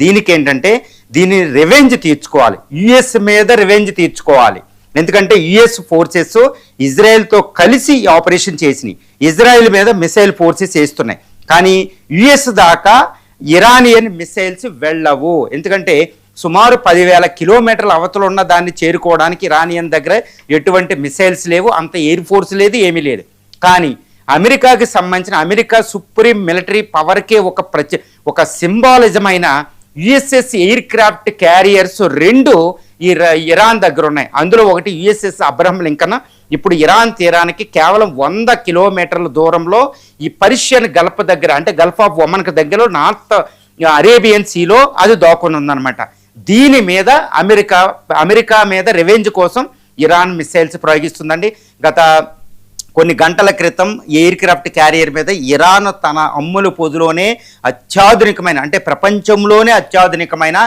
దీనికి ఏంటంటే దీని రివెంజ్ తీర్చుకోవాలి, యుఎస్ మీద రివెంజ్ తీర్చుకోవాలి. ఎందుకంటే యుఎస్ ఫోర్సెస్ ఇజ్రాయెల్తో కలిసి ఆపరేషన్ చేసినాయి, ఇజ్రాయెల్ మీద మిసైల్ ఫోర్సెస్ వేస్తున్నాయి. కానీ యుఎస్ దాకా ఇరానియన్ మిసైల్స్ వెళ్ళవు. ఎందుకంటే సుమారు 10,000 కిలోమీటర్ల అవతల ఉన్న దాన్ని చేరుకోవడానికి ఇరానియన్ దగ్గర ఎటువంటి మిసైల్స్ లేవు, అంత ఎయిర్ ఫోర్స్ లేదు, ఏమీ లేదు. కానీ అమెరికాకి సంబంధించిన అమెరికా సుప్రీం మిలిటరీ పవర్కే ఒక సింబాలిజం అయిన USS air craft carriers 2 Iran దగ్గర ఉన్నాయి. అందులో ఒకటి యుఎస్ఎస్ అబ్రహం లింకన్. ఇప్పుడు ఇరాన్ తీరానికి కేవలం 100 కిలోమీటర్ల దూరంలో ఈ పర్షియన్ గల్ఫ్ దగ్గర, అంటే గల్ఫ్ ఆఫ్ ఒమన్కి దగ్గరలో నార్త్ అరేబియన్ సీలో అది దాక్కుని ఉందన్నమాట. దీని మీద అమెరికా మీద రివెంజ్ కోసం ఇరాన్ మిసైల్స్ ప్రయోగిస్తుందండి. గత కొన్ని గంటల క్రితం ఎయిర్ క్రాఫ్ట్ క్యారియర్ మీద ఇరాన్ తన అమ్ముల పొదులోనే అత్యాధునికమైన, అంటే ప్రపంచంలోనే అత్యాధునికమైన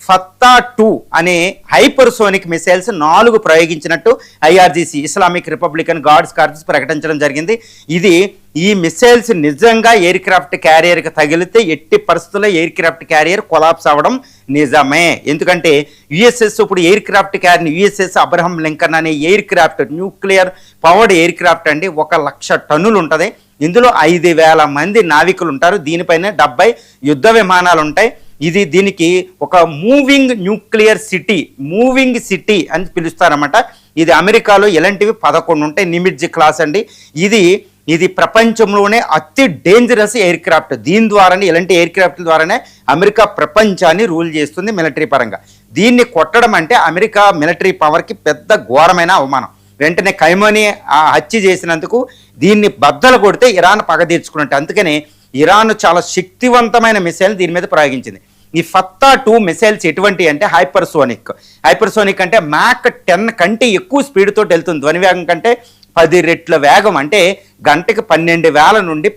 ఫత్తా 2 అనే హైపర్సోనిక్ మిసైల్స్ 4 ప్రయోగించినట్టు IRGC Islamic republican guards corps ప్రకటించడం జరిగింది. ఈ మిసైల్స్ నిజంగా ఎయిర్ క్రాఫ్ట్ క్యారియర్కి తగిలితే ఎట్టి పరిస్థితుల్లో ఎయిర్ క్రాఫ్ట్ క్యారియర్ కొలాప్స్ అవ్వడం నిజమే. ఎందుకంటే యుఎస్ఎస్ ఇప్పుడు aircraft carrier USS Abraham Lincoln అనే aircraft nuclear powered aircraft అండి. 1,00,000 టన్నులు ఉంటుంది. ఇందులో 5,000 మంది నావికులు ఉంటారు. దీనిపైన 70 యుద్ధ విమానాలు ఉంటాయి. దీనికి ఒక మూవింగ్ న్యూక్లియర్ సిటీ అని పిలుస్తారన్నమాట. ఇది అమెరికాలో ఇలాంటివి 11 ఉంటాయి. నిమిట్జ్ క్లాస్ అండి. ఇది ప్రపంచంలోనే అతి డేంజరస్ ఎయిర్ క్రాఫ్ట్. దీని ద్వారానే, ఇలాంటి ఎయిర్ క్రాఫ్ట్ ద్వారానే అమెరికా ప్రపంచాన్ని రూల్ చేస్తుంది మిలిటరీ పరంగా. దీన్ని కొట్టడం అంటే అమెరికా మిలిటరీ పవర్కి పెద్ద ఘోరమైన అవమానం. వెంటనే ఖైమనీ హత్య చేసినందుకు దీన్ని బద్దలు కొడితే ఇరాన్ పగ తీర్చుకున్నట్టు. అందుకనే ఇరాన్ చాలా శక్తివంతమైన మిసైల్ దీని మీద ప్రయోగించింది. ఈ ఫత్తా 2 మిసైల్స్ ఎటువంటి అంటే హైపర్సోనిక్ అంటే మ్యాక్ 10 కంటే ఎక్కువ స్పీడ్తో వెళ్తుంది. ధ్వని వేగం కంటే 10 రెట్ల వేగం, అంటే గంటకి 12,000 నుండి